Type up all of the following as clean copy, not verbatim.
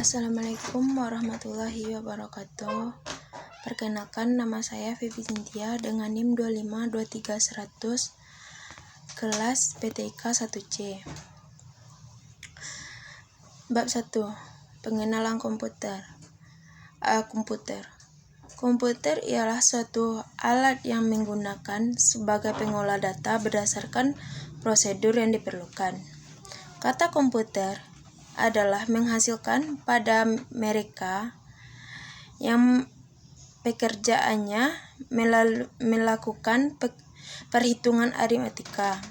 Assalamualaikum warahmatullahi wabarakatuh. Perkenalkan, nama saya Vivi Cynthia dengan NIM 2523100 kelas PTIK 1C. Bab 1. Pengenalan komputer. Komputer ialah suatu alat yang menggunakan sebagai pengolah data berdasarkan prosedur yang diperlukan. Kata komputer adalah menghasilkan pada mereka yang pekerjaannya melakukan perhitungan aritmatika.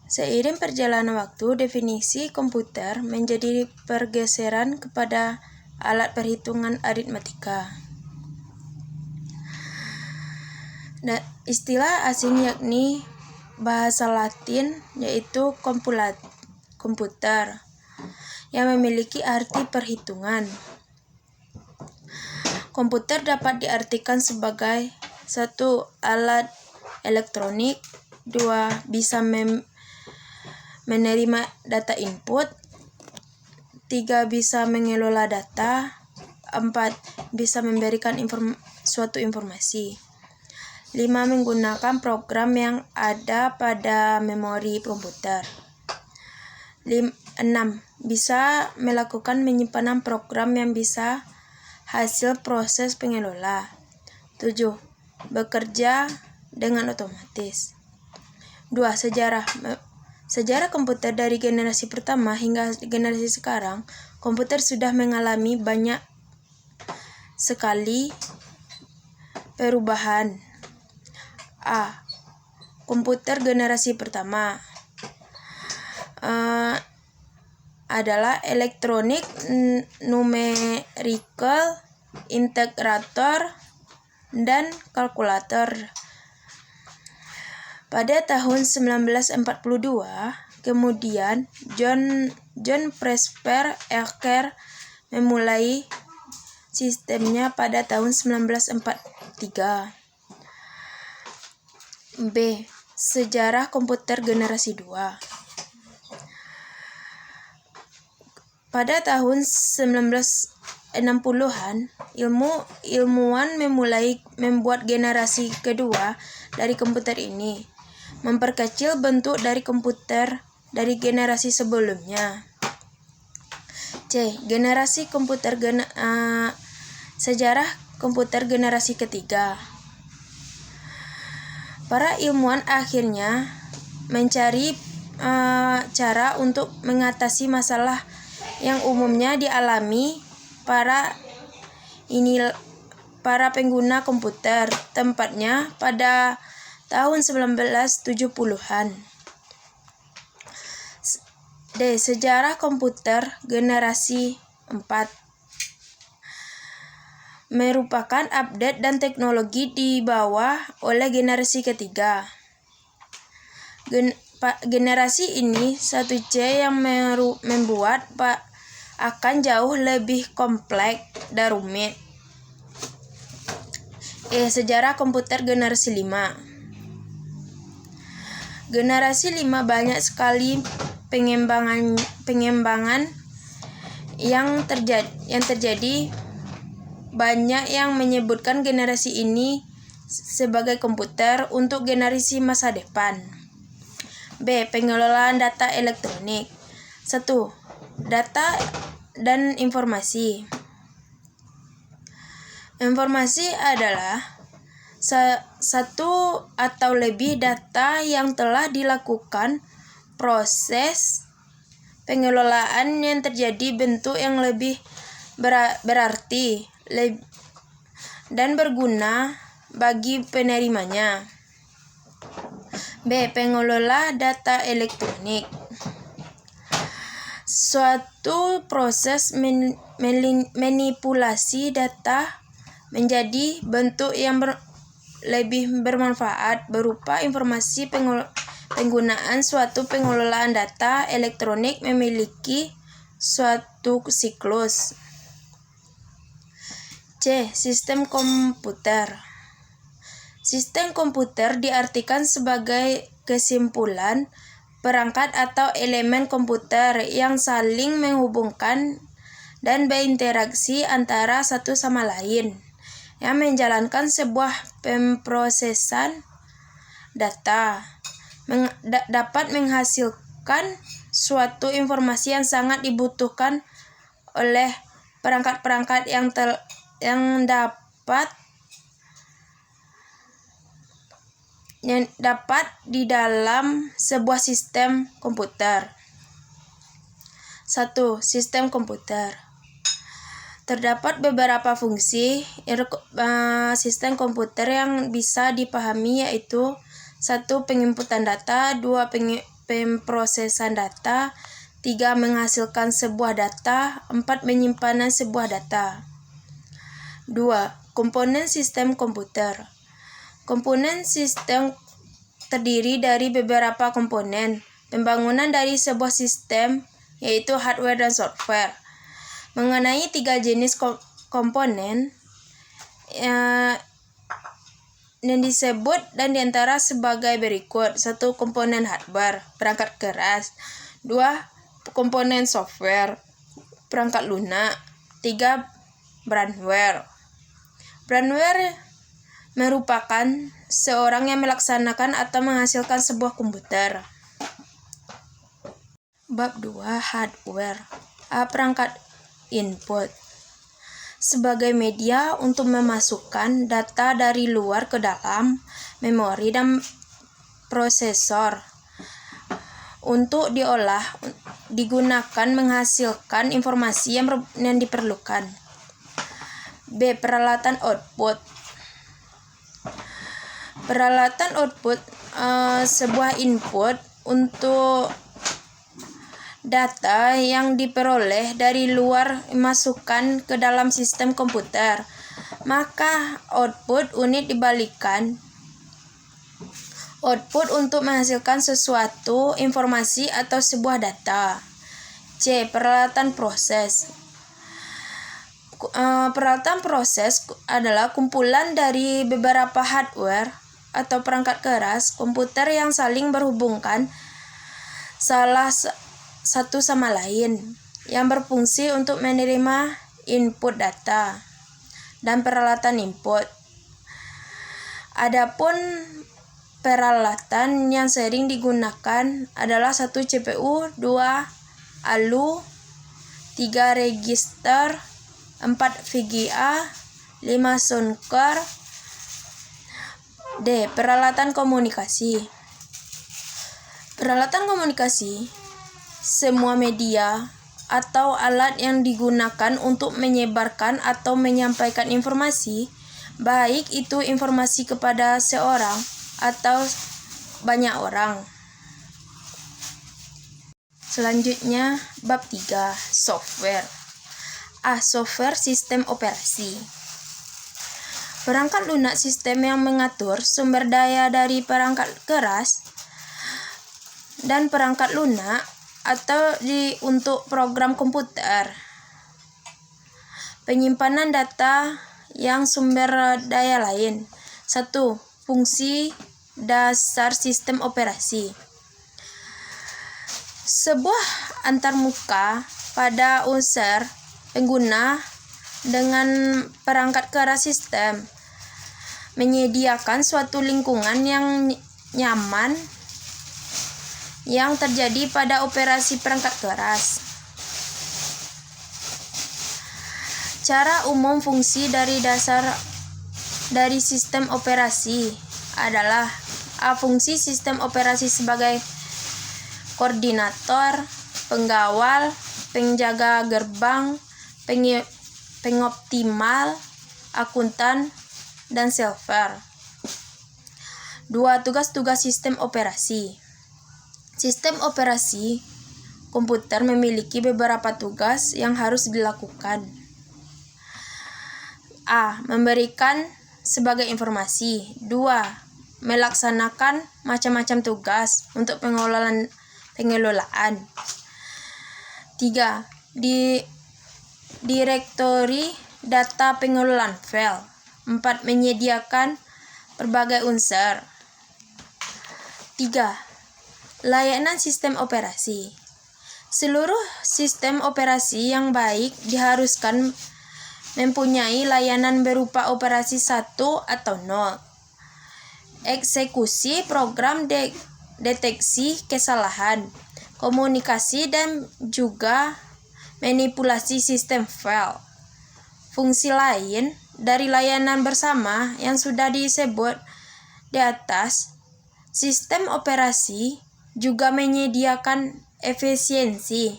Seiring perjalanan waktu, definisi komputer menjadi pergeseran kepada alat perhitungan aritmatika. Istilah asing yakni bahasa Latin yaitu komputer yang memiliki arti perhitungan. Komputer dapat diartikan sebagai 1. Alat elektronik, 2. Bisa menerima data input, 3. Bisa mengelola data, 4. Bisa memberikan suatu informasi, 5. Menggunakan program yang ada pada memori komputer. 6. Bisa melakukan penyimpanan program yang bisa hasil proses pengelola. 7. Bekerja dengan otomatis. 2. Sejarah komputer dari generasi pertama hingga generasi sekarang, komputer sudah mengalami banyak sekali perubahan. A. Komputer generasi pertama adalah elektronik numerical integrator dan kalkulator. Pada tahun 1942, kemudian John Presper Ecker memulai sistemnya pada tahun 1943. B. Sejarah komputer generasi 2. Pada tahun 1960-an, ilmuwan memulai membuat generasi kedua dari komputer ini, memperkecil bentuk dari komputer dari generasi sebelumnya. C. Generasi komputer sejarah komputer generasi ketiga. Para ilmuwan akhirnya mencari cara untuk mengatasi masalah yang umumnya dialami para pengguna komputer, tepatnya pada tahun 1970-an. D. Sejarah komputer generasi 4. Merupakan update dan teknologi dibawa oleh generasi ketiga. Generasi ini 1C yang membuat akan jauh lebih kompleks dan rumit. Sejarah komputer generasi 5. Generasi 5 banyak sekali pengembangan yang terjadi. Banyak yang menyebutkan generasi ini sebagai komputer untuk generasi masa depan. B. Pengelolaan data elektronik. 1. Data dan informasi. Informasi adalah satu atau lebih data yang telah dilakukan proses pengelolaan yang terjadi bentuk yang lebih berarti dan berguna bagi penerimanya. B. Pengelola data elektronik. Suatu proses manipulasi data menjadi bentuk yang lebih bermanfaat berupa informasi. Penggunaan suatu pengelolaan data elektronik memiliki suatu siklus. C. Sistem komputer. Sistem komputer diartikan sebagai kesimpulan perangkat atau elemen komputer yang saling menghubungkan dan berinteraksi antara satu sama lain, yang menjalankan sebuah pemrosesan data, dapat menghasilkan suatu informasi yang sangat dibutuhkan oleh perangkat-perangkat yang dapat di dalam sebuah sistem komputer. 1. Sistem komputer. Terdapat beberapa fungsi sistem komputer yang bisa dipahami, yaitu 1. Penginputan data, 2. Pemrosesan data, 3. Menghasilkan sebuah data, 4. Penyimpanan sebuah data. 2. Komponen sistem komputer. Komponen sistem terdiri dari beberapa komponen pembangunan dari sebuah sistem, yaitu hardware dan software. Mengenai 3 jenis komponen yang disebut dan diantara sebagai berikut. 1. Komponen hardware, perangkat keras. 2. Komponen software, perangkat lunak. 3. Brandware. Brandware merupakan seorang yang melaksanakan atau menghasilkan sebuah komputer. Bab 2. Hardware. Perangkat input sebagai media untuk memasukkan data dari luar ke dalam memori dan prosesor untuk diolah, digunakan menghasilkan informasi yang diperlukan. B. Peralatan output. Peralatan output sebuah input untuk data yang diperoleh dari luar dimasukkan ke dalam sistem komputer, maka output unit dibalikkan. Output untuk menghasilkan sesuatu informasi atau sebuah data. C. Peralatan proses. Peralatan proses adalah kumpulan dari beberapa hardware atau perangkat keras komputer yang saling berhubungkan salah satu sama lain, yang berfungsi untuk menerima input data dan peralatan input. Adapun peralatan yang sering digunakan adalah 1. CPU, 2. ALU, 3. register, 4. VGA, 5. soundcard. D. Peralatan komunikasi. Peralatan komunikasi semua media atau alat yang digunakan untuk menyebarkan atau menyampaikan informasi, baik itu informasi kepada seorang atau banyak orang. Selanjutnya, bab 3. Software. Software sistem operasi. Perangkat lunak sistem yang mengatur sumber daya dari perangkat keras dan perangkat lunak atau untuk program komputer. Penyimpanan data yang sumber daya lain. 1. Fungsi dasar sistem operasi. Sebuah antarmuka pada user pengguna dengan perangkat keras sistem menyediakan suatu lingkungan yang nyaman yang terjadi pada operasi perangkat keras. Cara umum fungsi dari dasar dari sistem operasi adalah fungsi sistem operasi sebagai koordinator, penggawal, penjaga gerbang, pengoptimal, akuntan, dan server. 2. Tugas-tugas sistem operasi. Sistem operasi komputer memiliki beberapa tugas yang harus dilakukan. A. Memberikan sebagai informasi. 2. Melaksanakan macam-macam tugas untuk pengelolaan. 3. Direktori data pengelolaan file. 4. Menyediakan berbagai unsur. 5. Layanan sistem operasi. Seluruh sistem operasi yang baik diharuskan mempunyai layanan berupa operasi 1 atau 0. Eksekusi program deteksi kesalahan, komunikasi dan juga manipulasi sistem file. Fungsi lain dari layanan bersama yang sudah disebut di atas, sistem operasi juga menyediakan efisiensi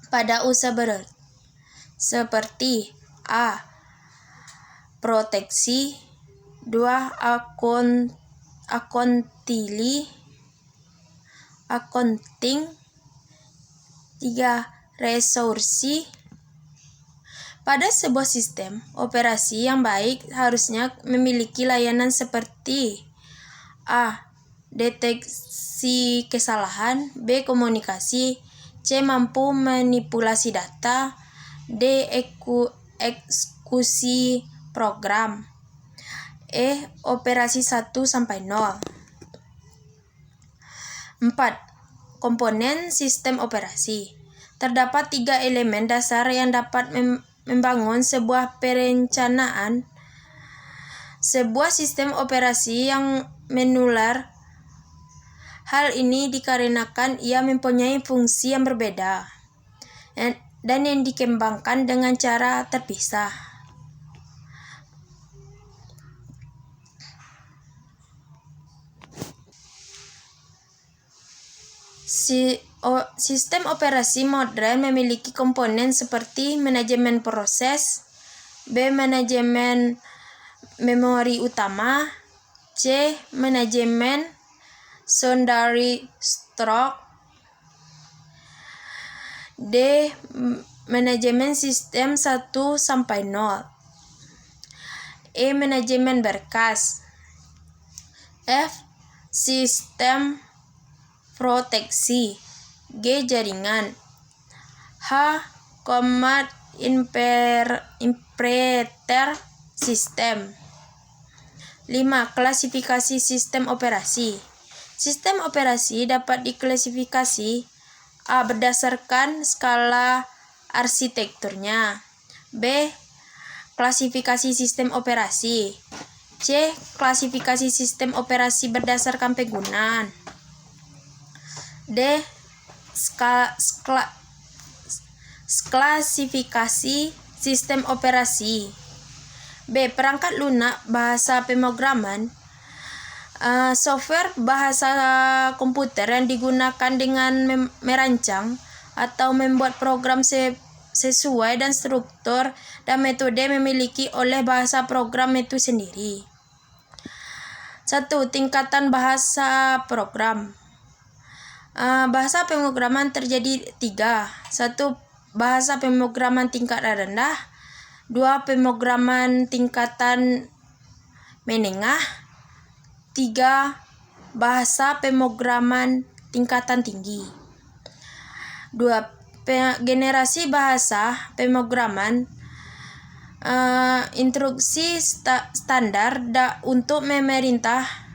pada usaha seperti A. Proteksi, 2. Accounting, 3. Resource. Pada sebuah sistem operasi yang baik harusnya memiliki layanan seperti A. Deteksi kesalahan, B. Komunikasi, C. Mampu manipulasi data, D. Eksekusi program, E. Operasi 1 sampai 0. 4. Komponen sistem operasi. Terdapat 3 elemen dasar yang dapat membangun sebuah perencanaan. Sebuah sistem operasi yang menular. Hal ini dikarenakan ia mempunyai fungsi yang berbeda dan yang dikembangkan dengan cara terpisah. Sistem operasi modern memiliki komponen seperti manajemen proses, B. Manajemen memori utama, C. Manajemen secondary stroke, D. Manajemen sistem 1 sampai 0, E. Manajemen berkas, F. Sistem proteksi, G. Jaringan, H. Command Interpreter System. 5. Klasifikasi sistem operasi. Sistem operasi dapat diklasifikasi A. Berdasarkan skala arsitekturnya, B. Klasifikasi sistem operasi, C. Klasifikasi sistem operasi berdasarkan penggunaan, D. Klasifikasi sistem operasi. B. Perangkat lunak bahasa pemrograman. Software bahasa komputer yang digunakan dengan merancang atau membuat program sesuai dan struktur dan metode memiliki oleh bahasa program itu sendiri. 1. Tingkatan bahasa program. Bahasa pemrograman terjadi 3. 1. Bahasa pemrograman tingkat rendah, 2. Pemrograman tingkatan menengah, 3. Bahasa pemrograman tingkatan tinggi. 2. Generasi bahasa pemrograman instruksi standar untuk memerintah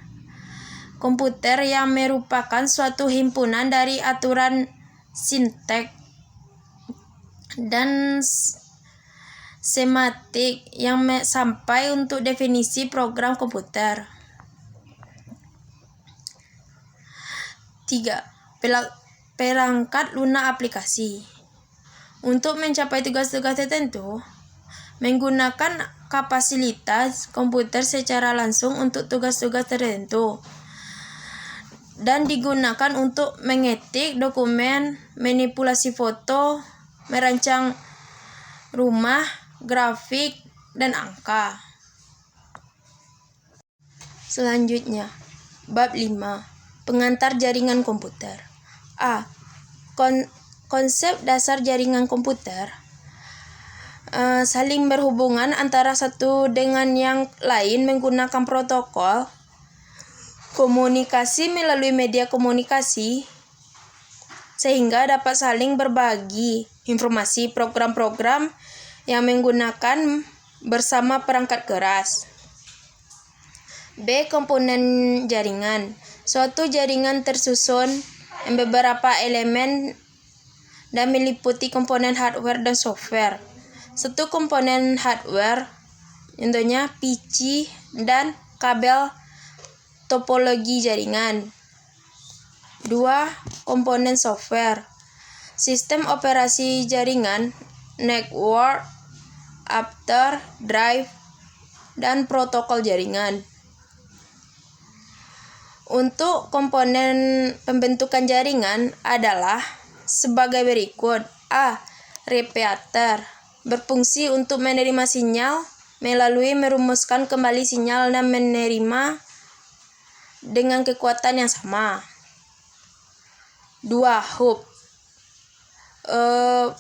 komputer yang merupakan suatu himpunan dari aturan sinteks dan sematik yang sampai untuk definisi program komputer. 3. Perangkat lunak aplikasi. Untuk mencapai tugas-tugas tertentu, menggunakan kapasitas komputer secara langsung untuk tugas-tugas tertentu, dan digunakan untuk mengetik dokumen, manipulasi foto, merancang rumah, grafik, dan angka. Selanjutnya, bab 5. Pengantar jaringan komputer. A. Konsep dasar jaringan komputer. Saling berhubungan antara satu dengan yang lain menggunakan protokol komunikasi melalui media komunikasi sehingga dapat saling berbagi informasi. Program-program yang menggunakan bersama perangkat keras. B. Komponen jaringan. Suatu jaringan tersusun beberapa elemen dan meliputi komponen hardware dan software. Satu komponen hardware, contohnya PC dan kabel topologi jaringan. 2. Komponen software, sistem operasi jaringan, network, adapter, drive, dan protokol jaringan. Untuk komponen pembentukan jaringan adalah sebagai berikut. A. Repeater, berfungsi untuk menerima sinyal melalui merumuskan kembali sinyal dan menerima dengan kekuatan yang sama. 2. Hub,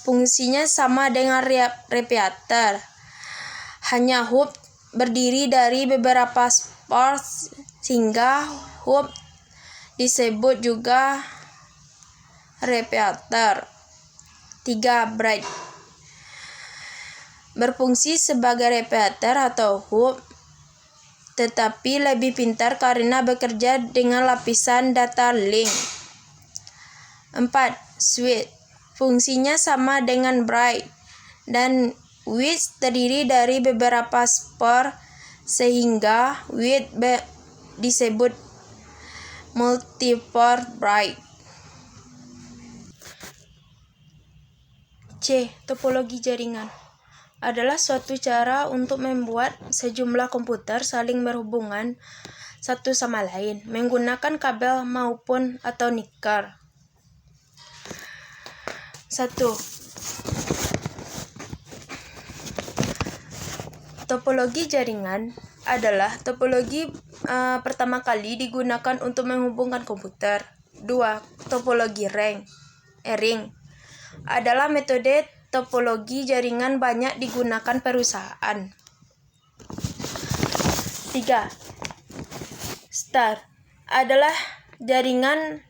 fungsinya sama dengan repeater, hanya hub berdiri dari beberapa port sehingga hub disebut juga repeater. 3. Bridge, berfungsi sebagai repeater atau hub, tetapi lebih pintar karena bekerja dengan lapisan data link. 4. Switch, fungsinya sama dengan bridge dan switch terdiri dari beberapa port sehingga switch disebut multi-port bridge. C. Topologi jaringan adalah suatu cara untuk membuat sejumlah komputer saling berhubungan satu sama lain menggunakan kabel maupun atau niker. 1. Topologi jaringan adalah topologi pertama kali digunakan untuk menghubungkan komputer. 2. Topologi ring adalah metode topologi jaringan banyak digunakan perusahaan. 3. Star adalah jaringan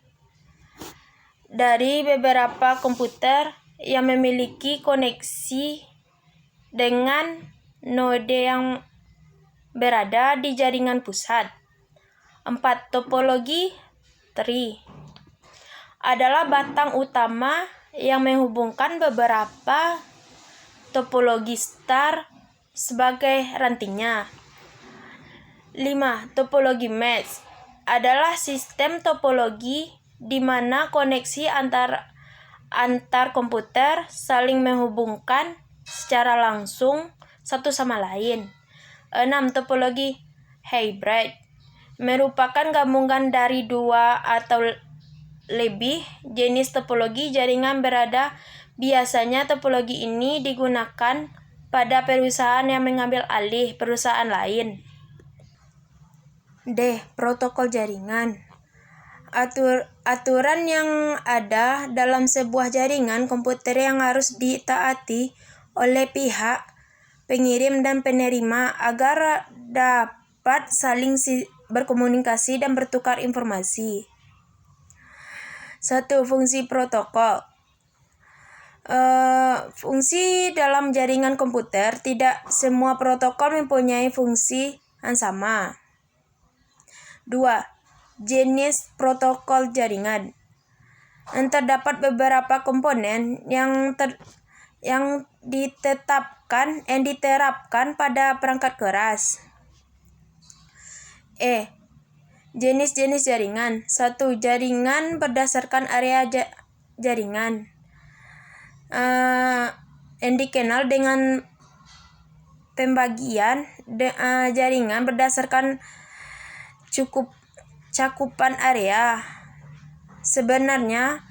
dari beberapa komputer yang memiliki koneksi dengan node yang berada di jaringan pusat. 4. Topologi tree adalah batang utama yang menghubungkan beberapa topologi star sebagai rantingnya. 5. Topologi mesh adalah sistem topologi di mana koneksi antar komputer saling menghubungkan secara langsung satu sama lain. 6. Topologi hybrid merupakan gabungan dari 2 atau lebih jenis topologi jaringan berada. Biasanya topologi ini digunakan pada perusahaan yang mengambil alih perusahaan lain. D. Protokol jaringan. Aturan yang ada dalam sebuah jaringan komputer yang harus ditaati oleh pihak pengirim dan penerima agar dapat saling berkomunikasi dan bertukar informasi. 1. Fungsi protokol. Fungsi dalam jaringan komputer. Tidak semua protokol mempunyai fungsi yang sama. 2. Jenis protokol jaringan. Terdapat beberapa komponen yang diterapkan pada perangkat keras. Jenis-jenis jaringan. 1. Jaringan berdasarkan area jaringan, yang dikenal dengan pembagian jaringan berdasarkan cakupan area. Sebenarnya,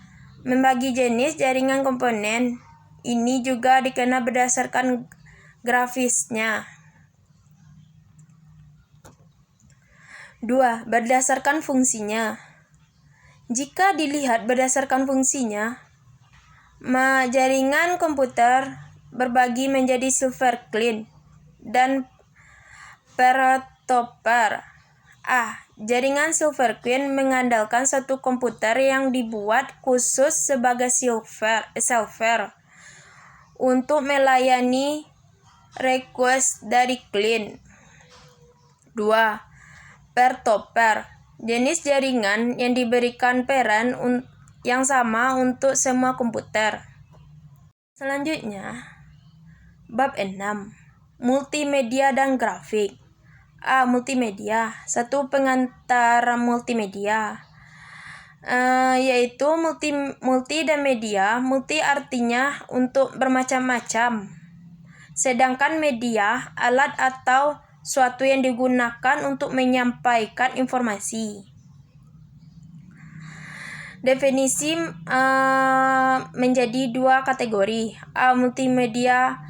membagi jenis jaringan komponen ini juga dikenal berdasarkan grafisnya. 2. Berdasarkan fungsinya. Jika dilihat berdasarkan fungsinya, jaringan komputer berbagi menjadi silver clean dan peer-to-peer. Jaringan silver clean mengandalkan satu komputer yang dibuat khusus sebagai server untuk melayani request dari client. 2. Peer-to-peer Jenis jaringan yang diberikan peran yang sama untuk semua komputer. Selanjutnya, bab 6. Multimedia dan grafik. A. Multimedia. Satu pengantar multimedia, yaitu multi dan media. Multi artinya untuk bermacam-macam, sedangkan media alat atau suatu yang digunakan untuk menyampaikan informasi. Definisi menjadi dua kategori. A. Multimedia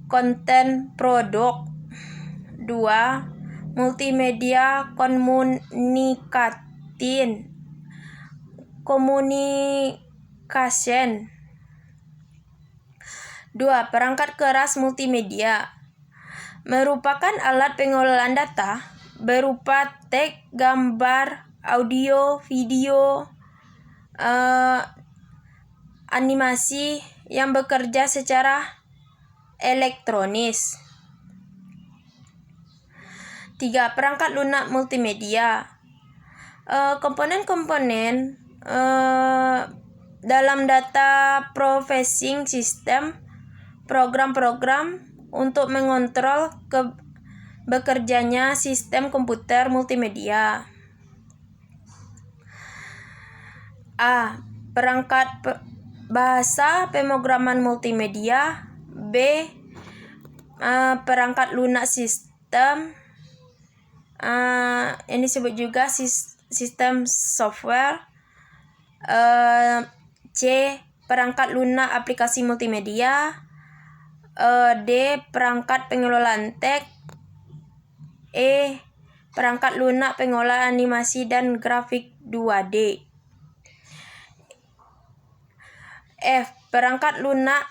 konten produk. 2. Multimedia communication. 2. Perangkat keras multimedia merupakan alat pengolahan data berupa teks, gambar, audio, video, animasi yang bekerja secara elektronis. 3. Perangkat lunak multimedia. Komponen-komponen dalam data processing system, program-program untuk mengontrol bekerjanya sistem komputer multimedia. A. Perangkat bahasa pemrograman multimedia. B. Perangkat lunak sistem, yang disebut juga sistem software. C. Perangkat lunak aplikasi multimedia. D. Perangkat pengelolaan teks. E. Perangkat lunak pengolah animasi dan grafik 2D. F. Perangkat lunak.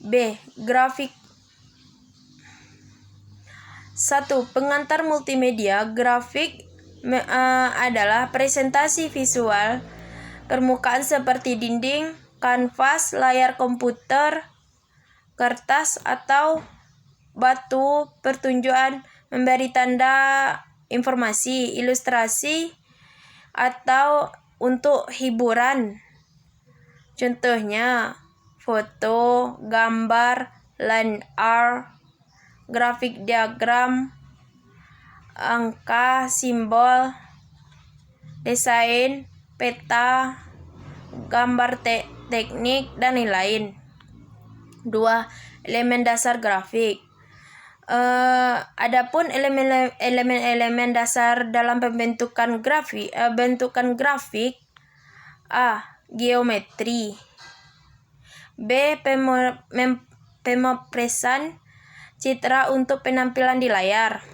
B. Grafik. 1. Pengantar multimedia. Grafik adalah presentasi visual permukaan seperti dinding, kanvas, layar komputer, kertas, atau batu pertunjukan, memberi tanda informasi, ilustrasi, atau untuk hiburan. Contohnya foto, gambar, line art, grafik diagram, angka, simbol, desain, peta, gambar teknik, dan lain-lain. 2. Elemen dasar grafik. Adapun elemen dasar dalam bentukan grafik. A. Geometri. B. Pemrosesan citra untuk penampilan di layar.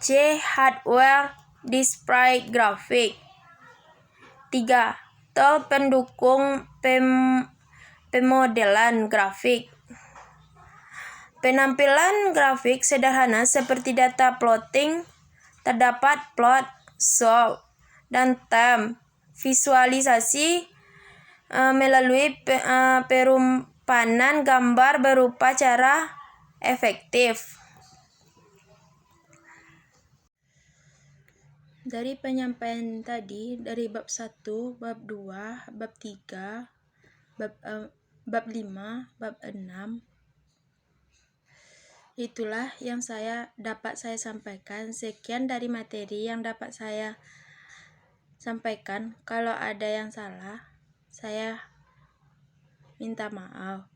C. Hardware display grafik. 3. Tool pendukung pemodelan grafik. Penampilan grafik sederhana seperti data plotting, terdapat plot, show, dan theme. Visualisasi melalui perumpamaan gambar berupa cara efektif. Dari penyampaian tadi, dari bab 1, bab 2, bab 3, bab 5, bab 6, itulah yang dapat saya sampaikan. Sekian dari materi yang dapat saya sampaikan. Kalau ada yang salah, saya minta maaf.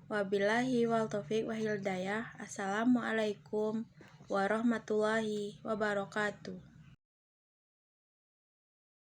Wabillahi wal taufiq wal hidayah. Assalamualaikum warahmatullahi wabarakatuh.